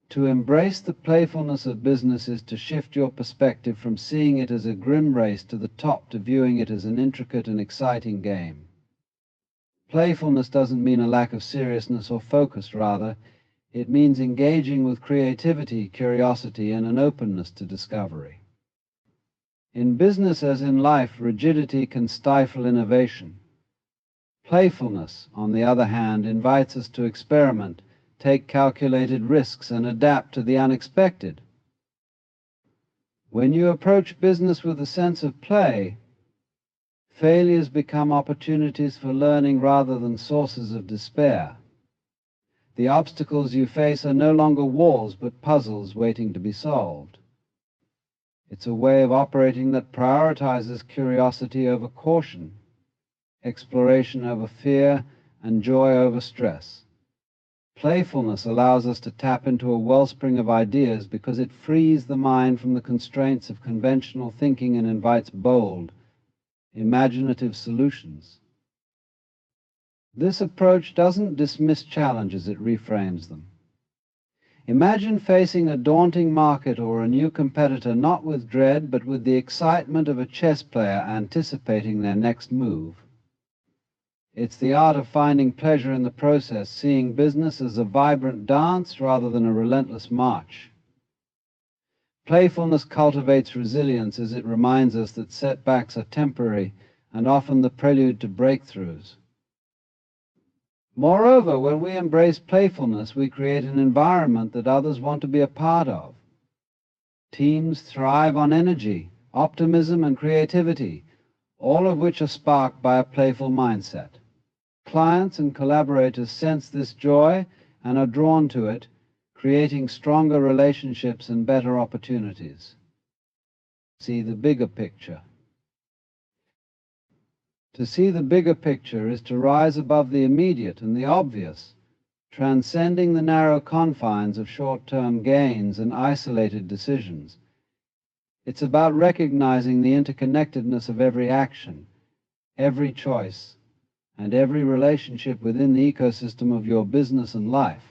To embrace the playfulness of business is to shift your perspective from seeing it as a grim race to the top to viewing it as an intricate and exciting game. Playfulness doesn't mean a lack of seriousness or focus, rather, it means engaging with creativity, curiosity, and an openness to discovery. In business as in life, rigidity can stifle innovation. Playfulness, on the other hand, invites us to experiment, take calculated risks, and adapt to the unexpected. When you approach business with a sense of play, failures become opportunities for learning rather than sources of despair. The obstacles you face are no longer walls, but puzzles waiting to be solved. It's a way of operating that prioritizes curiosity over caution, exploration over fear, and joy over stress. Playfulness allows us to tap into a wellspring of ideas because it frees the mind from the constraints of conventional thinking and invites bold, imaginative solutions. This approach doesn't dismiss challenges, it reframes them. Imagine facing a daunting market or a new competitor not with dread but with the excitement of a chess player anticipating their next move. It's the art of finding pleasure in the process, seeing business as a vibrant dance rather than a relentless march. Playfulness cultivates resilience as it reminds us that setbacks are temporary and often the prelude to breakthroughs. Moreover, when we embrace playfulness, we create an environment that others want to be a part of. Teams thrive on energy, optimism, and creativity, all of which are sparked by a playful mindset. Clients and collaborators sense this joy and are drawn to it, creating stronger relationships and better opportunities. See the bigger picture. To see the bigger picture is to rise above the immediate and the obvious, transcending the narrow confines of short-term gains and isolated decisions. It's about recognizing the interconnectedness of every action, every choice, and every relationship within the ecosystem of your business and life.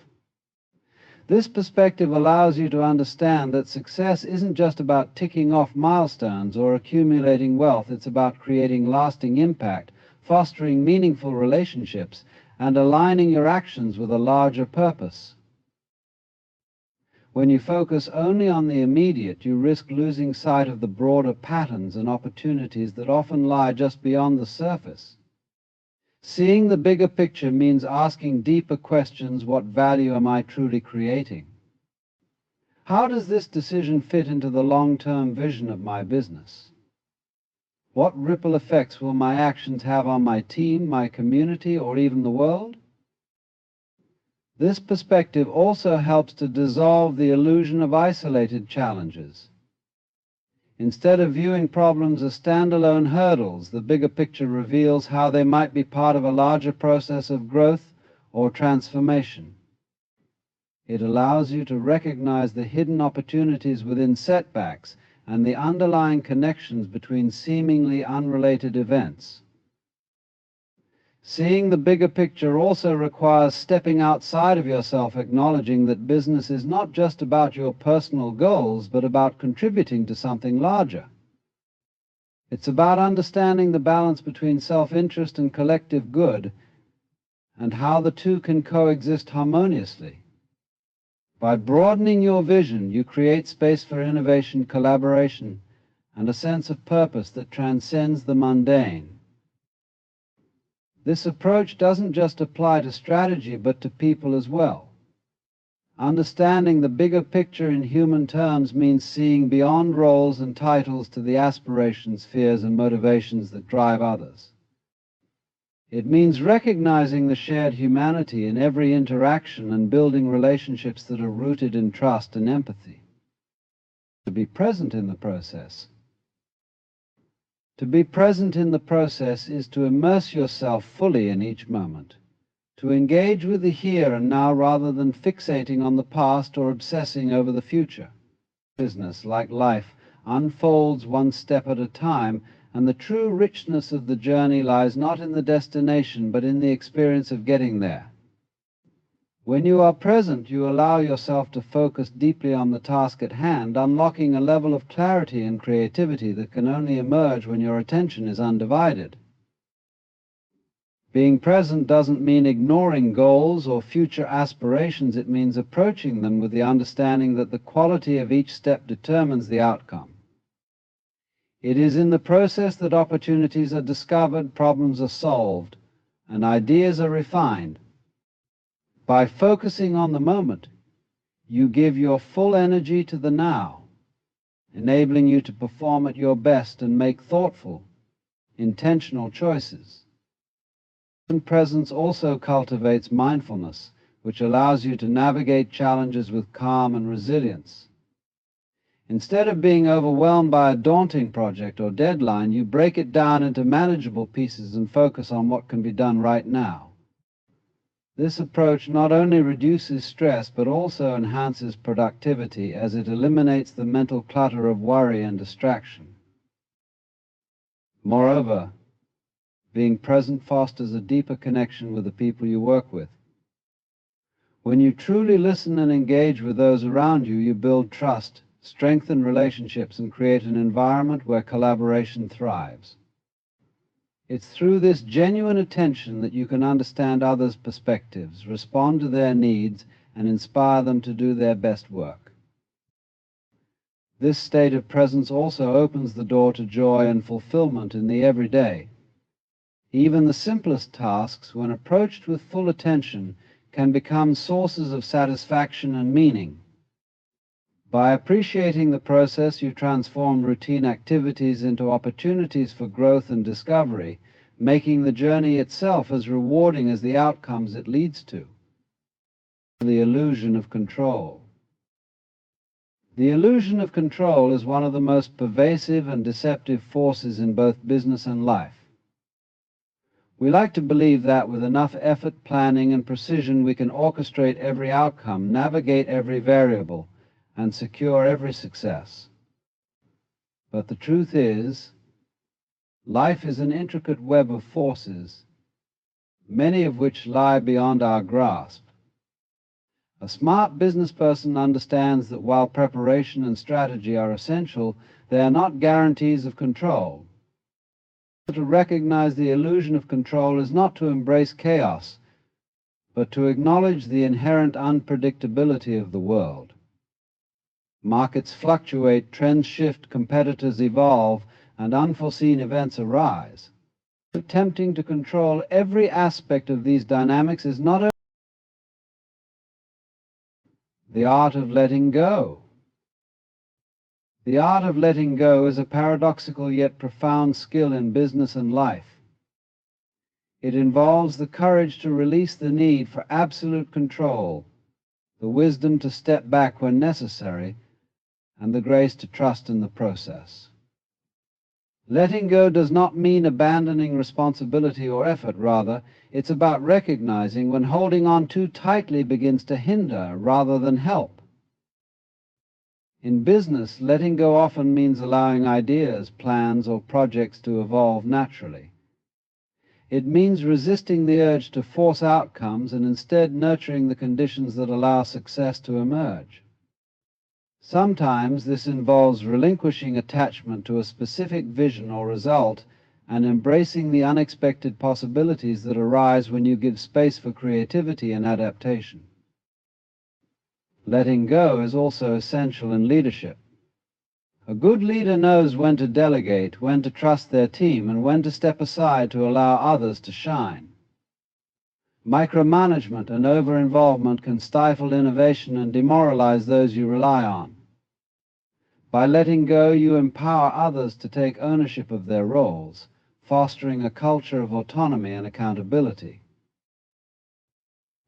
This perspective allows you to understand that success isn't just about ticking off milestones or accumulating wealth. It's about creating lasting impact, fostering meaningful relationships, and aligning your actions with a larger purpose. When you focus only on the immediate, you risk losing sight of the broader patterns and opportunities that often lie just beyond the surface. Seeing the bigger picture means asking deeper questions. What value am I truly creating? How does this decision fit into the long-term vision of my business? What ripple effects will my actions have on my team, my community, or even the world? This perspective also helps to dissolve the illusion of isolated challenges. Instead of viewing problems as standalone hurdles, the bigger picture reveals how they might be part of a larger process of growth or transformation. It allows you to recognize the hidden opportunities within setbacks and the underlying connections between seemingly unrelated events. Seeing the bigger picture also requires stepping outside of yourself, acknowledging that business is not just about your personal goals, but about contributing to something larger. It's about understanding the balance between self-interest and collective good, and how the two can coexist harmoniously. By broadening your vision, you create space for innovation, collaboration, and a sense of purpose that transcends the mundane. This approach doesn't just apply to strategy, but to people as well. Understanding the bigger picture in human terms means seeing beyond roles and titles to the aspirations, fears, and motivations that drive others. It means recognizing the shared humanity in every interaction and building relationships that are rooted in trust and empathy. To be present in the process. To be present in the process is to immerse yourself fully in each moment, to engage with the here and now rather than fixating on the past or obsessing over the future. Business, like life, unfolds one step at a time, and the true richness of the journey lies not in the destination but in the experience of getting there. When you are present, you allow yourself to focus deeply on the task at hand, unlocking a level of clarity and creativity that can only emerge when your attention is undivided. Being present doesn't mean ignoring goals or future aspirations. It means approaching them with the understanding that the quality of each step determines the outcome. It is in the process that opportunities are discovered, problems are solved, and ideas are refined. By focusing on the moment, you give your full energy to the now, enabling you to perform at your best and make thoughtful, intentional choices. Presence also cultivates mindfulness, which allows you to navigate challenges with calm and resilience. Instead of being overwhelmed by a daunting project or deadline, you break it down into manageable pieces and focus on what can be done right now. This approach not only reduces stress but also enhances productivity, as it eliminates the mental clutter of worry and distraction. Moreover, being present fosters a deeper connection with the people you work with. When you truly listen and engage with those around you, you build trust, strengthen relationships, and create an environment where collaboration thrives. It's through this genuine attention that you can understand others' perspectives, respond to their needs, and inspire them to do their best work. This state of presence also opens the door to joy and fulfillment in the everyday. Even the simplest tasks, when approached with full attention, can become sources of satisfaction and meaning. By appreciating the process, you transform routine activities into opportunities for growth and discovery, making the journey itself as rewarding as the outcomes it leads to. The illusion of control. The illusion of control is one of the most pervasive and deceptive forces in both business and life. We like to believe that with enough effort, planning, and precision, we can orchestrate every outcome, navigate every variable, and secure every success. But the truth is, life is an intricate web of forces, many of which lie beyond our grasp. A smart business person understands that while preparation and strategy are essential, they are not guarantees of control. To recognize the illusion of control is not to embrace chaos, but to acknowledge the inherent unpredictability of the world. Markets fluctuate, trends shift, competitors evolve, and unforeseen events arise. Attempting to control every aspect of these dynamics is not only the art of letting go. The art of letting go is a paradoxical yet profound skill in business and life. It involves the courage to release the need for absolute control, the wisdom to step back when necessary, and the grace to trust in the process. Letting go does not mean abandoning responsibility or effort. Rather, it's about recognizing when holding on too tightly begins to hinder rather than help. In business, letting go often means allowing ideas, plans, or projects to evolve naturally. It means resisting the urge to force outcomes and instead nurturing the conditions that allow success to emerge. Sometimes this involves relinquishing attachment to a specific vision or result and embracing the unexpected possibilities that arise when you give space for creativity and adaptation. Letting go is also essential in leadership. A good leader knows when to delegate, when to trust their team, and when to step aside to allow others to shine. Micromanagement and over-involvement can stifle innovation and demoralize those you rely on. By letting go, you empower others to take ownership of their roles, fostering a culture of autonomy and accountability.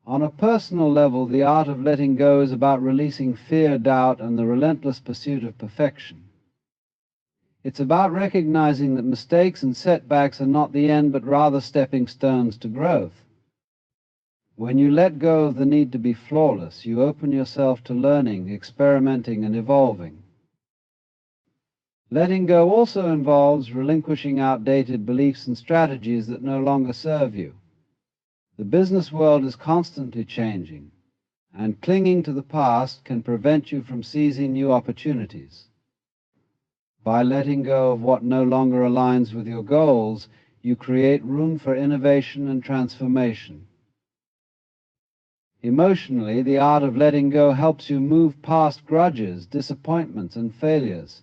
On a personal level, the art of letting go is about releasing fear, doubt, and the relentless pursuit of perfection. It's about recognizing that mistakes and setbacks are not the end, but rather stepping stones to growth. When you let go of the need to be flawless, you open yourself to learning, experimenting, and evolving. Letting go also involves relinquishing outdated beliefs and strategies that no longer serve you. The business world is constantly changing, and clinging to the past can prevent you from seizing new opportunities. By letting go of what no longer aligns with your goals, you create room for innovation and transformation. Emotionally, the art of letting go helps you move past grudges, disappointments, and failures.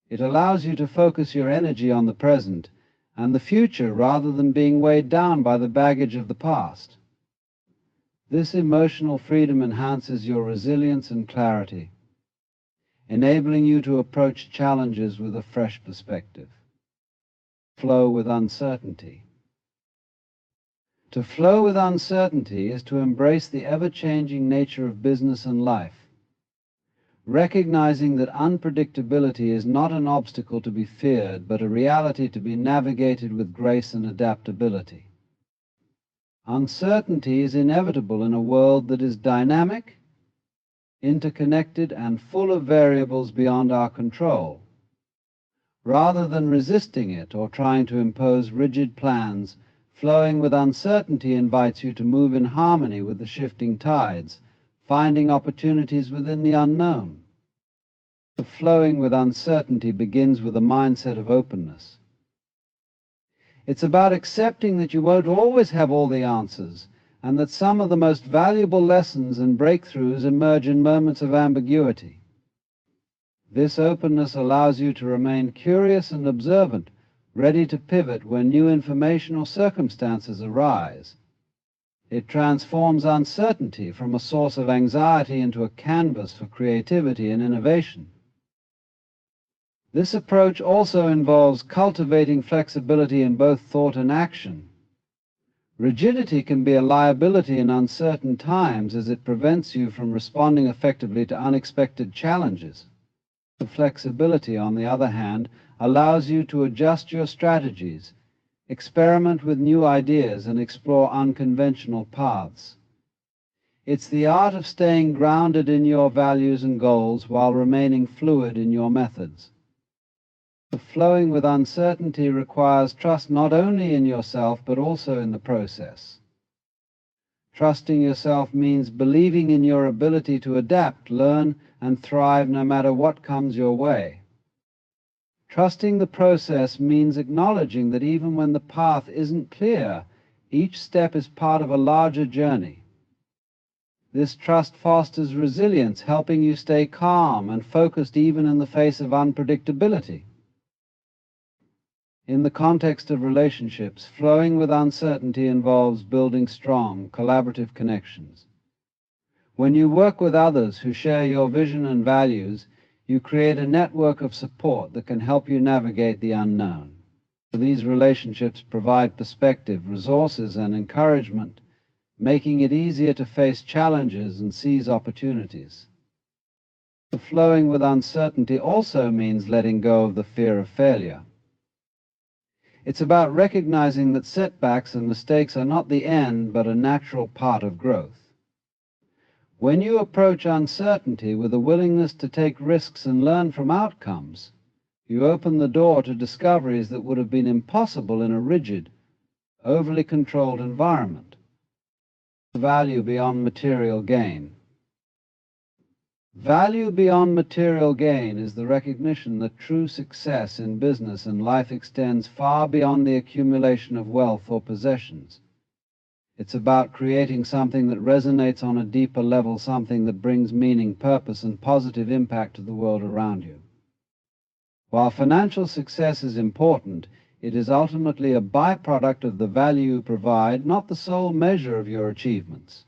It allows you to focus your energy on the present and the future rather than being weighed down by the baggage of the past. This emotional freedom enhances your resilience and clarity, enabling you to approach challenges with a fresh perspective. Flow with uncertainty. To flow with uncertainty is to embrace the ever-changing nature of business and life, recognizing that unpredictability is not an obstacle to be feared, but a reality to be navigated with grace and adaptability. Uncertainty is inevitable in a world that is dynamic, interconnected, and full of variables beyond our control. Rather than resisting it or trying to impose rigid plans, flowing with uncertainty invites you to move in harmony with the shifting tides, finding opportunities within the unknown. Flowing with uncertainty begins with a mindset of openness. It's about accepting that you won't always have all the answers, and that some of the most valuable lessons and breakthroughs emerge in moments of ambiguity. This openness allows you to remain curious and observant, ready to pivot when new information or circumstances arise. It transforms uncertainty from a source of anxiety into a canvas for creativity and innovation. This approach also involves cultivating flexibility in both thought and action. Rigidity can be a liability in uncertain times as it prevents you from responding effectively to unexpected challenges. Flexibility, on the other hand, allows you to adjust your strategies, experiment with new ideas, and explore unconventional paths. It's the art of staying grounded in your values and goals while remaining fluid in your methods. Flowing with uncertainty requires trust not only in yourself but also in the process. Trusting yourself means believing in your ability to adapt, learn, and thrive no matter what comes your way. Trusting the process means acknowledging that even when the path isn't clear, each step is part of a larger journey. This trust fosters resilience, helping you stay calm and focused even in the face of unpredictability. In the context of relationships, flowing with uncertainty involves building strong, collaborative connections. When you work with others who share your vision and values, you create a network of support that can help you navigate the unknown. These relationships provide perspective, resources, and encouragement, making it easier to face challenges and seize opportunities. Flowing with uncertainty also means letting go of the fear of failure. It's about recognizing that setbacks and mistakes are not the end, but a natural part of growth. When you approach uncertainty with a willingness to take risks and learn from outcomes, you open the door to discoveries that would have been impossible in a rigid, overly controlled environment. Value beyond material gain. Value beyond material gain is the recognition that true success in business and life extends far beyond the accumulation of wealth or possessions. It's about creating something that resonates on a deeper level, something that brings meaning, purpose, and positive impact to the world around you. While financial success is important, it is ultimately a byproduct of the value you provide, not the sole measure of your achievements.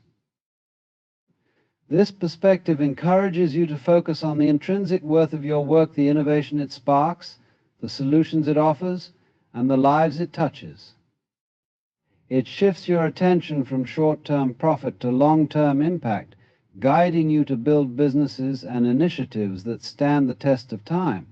This perspective encourages you to focus on the intrinsic worth of your work, the innovation it sparks, the solutions it offers, and the lives it touches. It shifts your attention from short-term profit to long-term impact, guiding you to build businesses and initiatives that stand the test of time.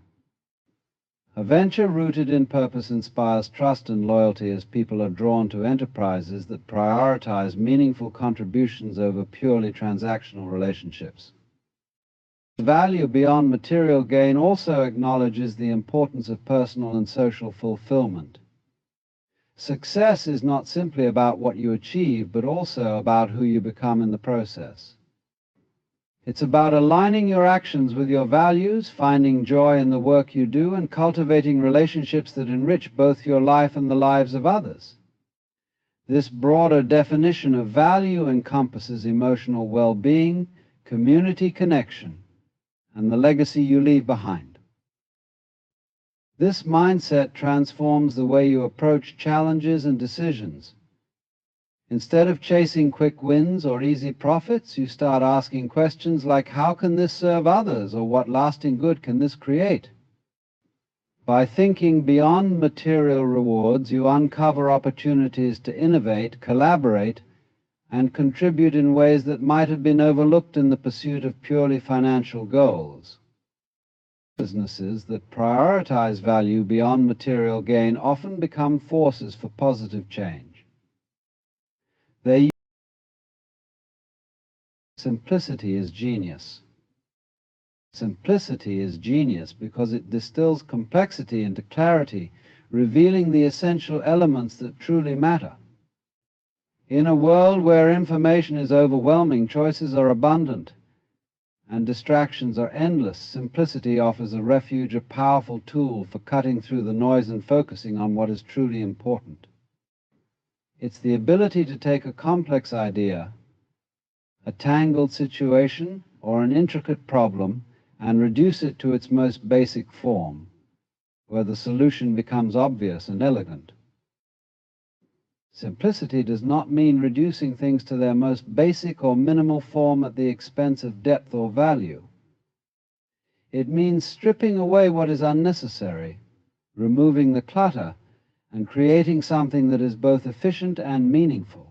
A venture rooted in purpose inspires trust and loyalty as people are drawn to enterprises that prioritize meaningful contributions over purely transactional relationships. Value beyond material gain also acknowledges the importance of personal and social fulfillment. Success is not simply about what you achieve, but also about who you become in the process. It's about aligning your actions with your values, finding joy in the work you do, and cultivating relationships that enrich both your life and the lives of others. This broader definition of value encompasses emotional well-being, community connection, and the legacy you leave behind. This mindset transforms the way you approach challenges and decisions. Instead of chasing quick wins or easy profits, you start asking questions like, how can this serve others, or what lasting good can this create? By thinking beyond material rewards, you uncover opportunities to innovate, collaborate, and contribute in ways that might have been overlooked in the pursuit of purely financial goals. Businesses that prioritize value beyond material gain often become forces for positive change. Simplicity is genius. Simplicity is genius because it distills complexity into clarity, revealing the essential elements that truly matter. In a world where information is overwhelming, choices are abundant, and distractions are endless, simplicity offers a refuge, a powerful tool for cutting through the noise and focusing on what is truly important. It's the ability to take a complex idea, a tangled situation, or an intricate problem, and reduce it to its most basic form, where the solution becomes obvious and elegant. Simplicity does not mean reducing things to their most basic or minimal form at the expense of depth or value. It means stripping away what is unnecessary, removing the clutter, and creating something that is both efficient and meaningful.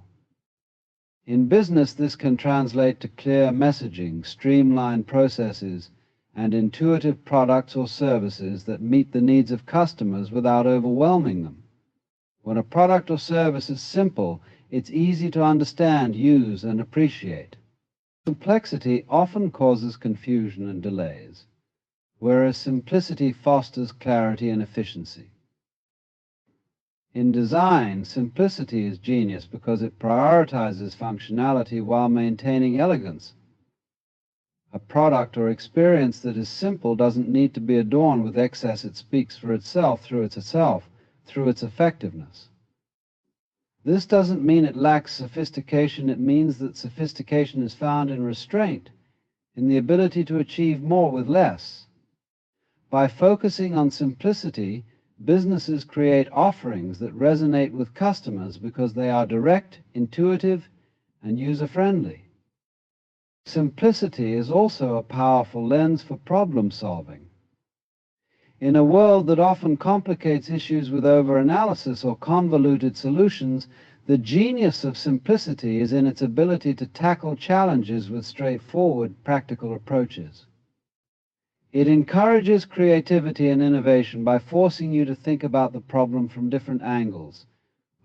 In business, this can translate to clear messaging, streamlined processes, and intuitive products or services that meet the needs of customers without overwhelming them. When a product or service is simple, it's easy to understand, use, and appreciate. Complexity often causes confusion and delays, whereas simplicity fosters clarity and efficiency. In design, simplicity is genius because it prioritizes functionality while maintaining elegance. A product or experience that is simple doesn't need to be adorned with excess. It speaks for itself through its effectiveness. This doesn't mean it lacks sophistication. It means that sophistication is found in restraint, in the ability to achieve more with less. By focusing on simplicity, businesses create offerings that resonate with customers because they are direct, intuitive, and user-friendly. Simplicity is also a powerful lens for problem solving. In a world that often complicates issues with overanalysis or convoluted solutions, the genius of simplicity is in its ability to tackle challenges with straightforward, practical approaches. It encourages creativity and innovation by forcing you to think about the problem from different angles,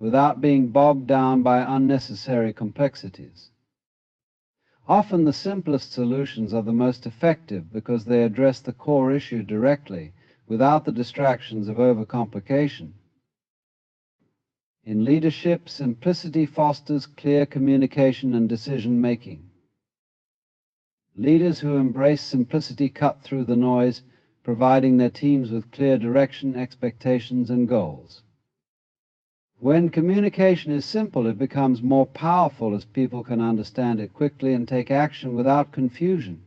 without being bogged down by unnecessary complexities. Often the simplest solutions are the most effective because they address the core issue directly, without the distractions of overcomplication. In leadership, simplicity fosters clear communication and decision-making. Leaders who embrace simplicity cut through the noise, providing their teams with clear direction, expectations, and goals. When communication is simple, it becomes more powerful as people can understand it quickly and take action without confusion.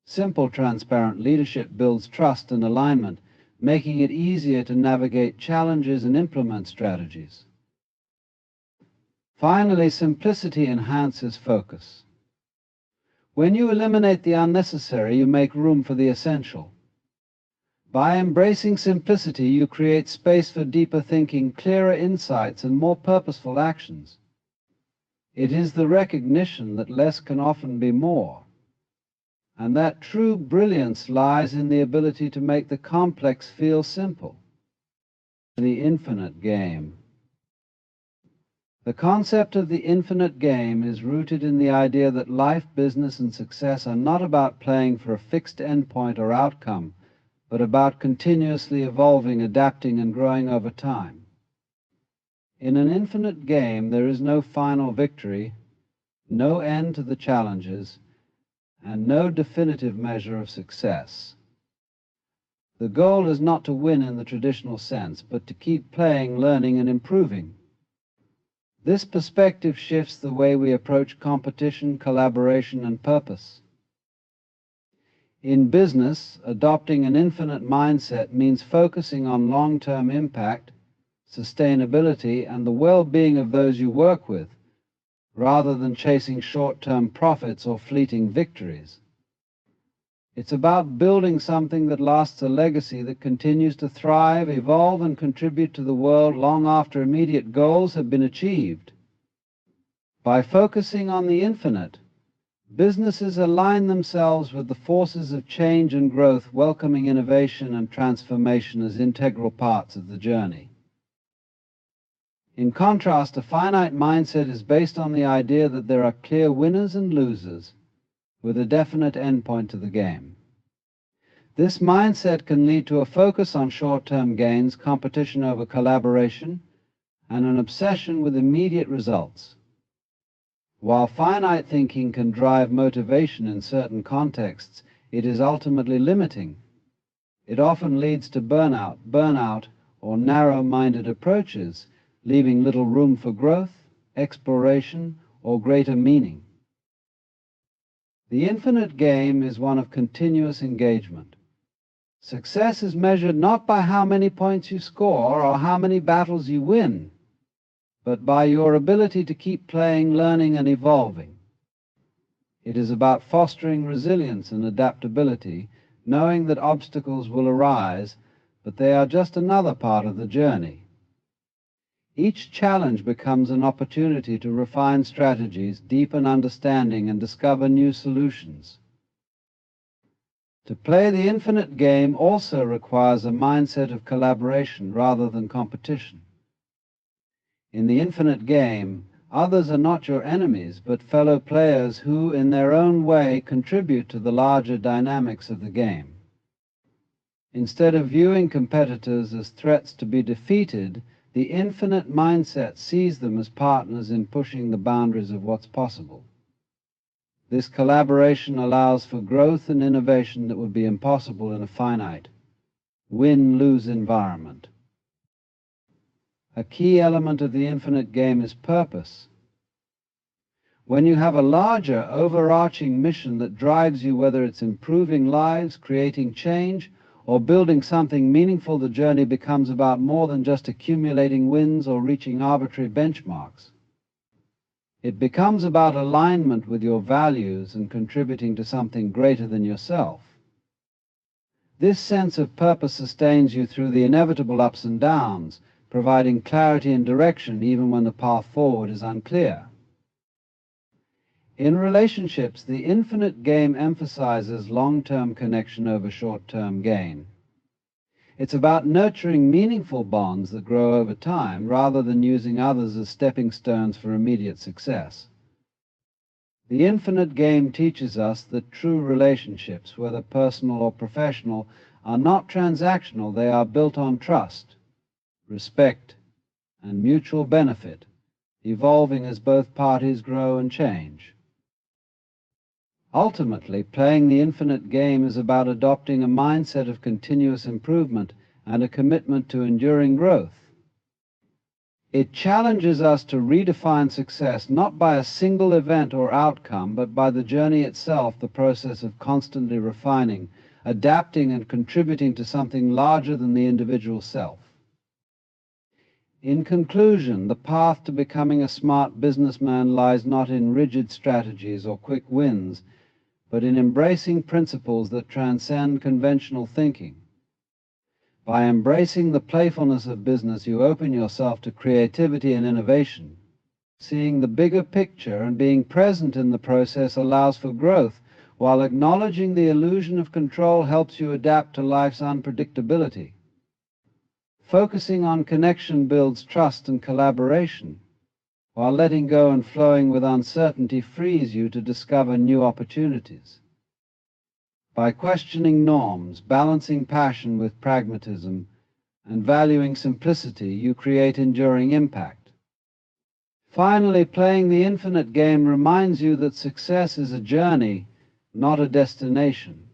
Simple, transparent leadership builds trust and alignment, making it easier to navigate challenges and implement strategies. Finally, simplicity enhances focus. When you eliminate the unnecessary, you make room for the essential. By embracing simplicity, you create space for deeper thinking, clearer insights, and more purposeful actions. It is the recognition that less can often be more, and that true brilliance lies in the ability to make the complex feel simple. The infinite game. The concept of the infinite game is rooted in the idea that life, business, and success are not about playing for a fixed endpoint or outcome, but about continuously evolving, adapting, and growing over time. In an infinite game, there is no final victory, no end to the challenges, and no definitive measure of success. The goal is not to win in the traditional sense, but to keep playing, learning, and improving. This perspective shifts the way we approach competition, collaboration, and purpose. In business, adopting an infinite mindset means focusing on long-term impact, sustainability, and the well-being of those you work with, rather than chasing short-term profits or fleeting victories. It's about building something that lasts, a legacy that continues to thrive, evolve, and contribute to the world long after immediate goals have been achieved. By focusing on the infinite, businesses align themselves with the forces of change and growth, welcoming innovation and transformation as integral parts of the journey. In contrast, a finite mindset is based on the idea that there are clear winners and losers, with a definite endpoint to the game. This mindset can lead to a focus on short-term gains, competition over collaboration, and an obsession with immediate results. While finite thinking can drive motivation in certain contexts, it is ultimately limiting. It often leads to burnout, or narrow-minded approaches, leaving little room for growth, exploration, or greater meaning. The infinite game is one of continuous engagement. Success is measured not by how many points you score or how many battles you win, but by your ability to keep playing, learning, and evolving. It is about fostering resilience and adaptability, knowing that obstacles will arise, but they are just another part of the journey. Each challenge becomes an opportunity to refine strategies, deepen understanding, and discover new solutions. To play the infinite game also requires a mindset of collaboration rather than competition. In the infinite game, others are not your enemies, but fellow players who, in their own way, contribute to the larger dynamics of the game. Instead of viewing competitors as threats to be defeated, the infinite mindset sees them as partners in pushing the boundaries of what's possible. This collaboration allows for growth and innovation that would be impossible in a finite, win-lose environment. A key element of the infinite game is purpose. When you have a larger, overarching mission that drives you, whether it's improving lives, creating change, or building something meaningful, the journey becomes about more than just accumulating wins or reaching arbitrary benchmarks. It becomes about alignment with your values and contributing to something greater than yourself. This sense of purpose sustains you through the inevitable ups and downs, providing clarity and direction even when the path forward is unclear. In relationships, the infinite game emphasizes long-term connection over short-term gain. It's about nurturing meaningful bonds that grow over time, rather than using others as stepping stones for immediate success. The infinite game teaches us that true relationships, whether personal or professional, are not transactional. They are built on trust, respect, and mutual benefit, evolving as both parties grow and change. Ultimately, playing the infinite game is about adopting a mindset of continuous improvement and a commitment to enduring growth. It challenges us to redefine success not by a single event or outcome, but by the journey itself, the process of constantly refining, adapting, and contributing to something larger than the individual self. In conclusion, the path to becoming a smart businessman lies not in rigid strategies or quick wins, but in embracing principles that transcend conventional thinking. By embracing the playfulness of business, you open yourself to creativity and innovation. Seeing the bigger picture and being present in the process allows for growth, while acknowledging the illusion of control helps you adapt to life's unpredictability. Focusing on connection builds trust and collaboration, while letting go and flowing with uncertainty frees you to discover new opportunities. By questioning norms, balancing passion with pragmatism, and valuing simplicity, you create enduring impact. Finally, playing the infinite game reminds you that success is a journey, not a destination.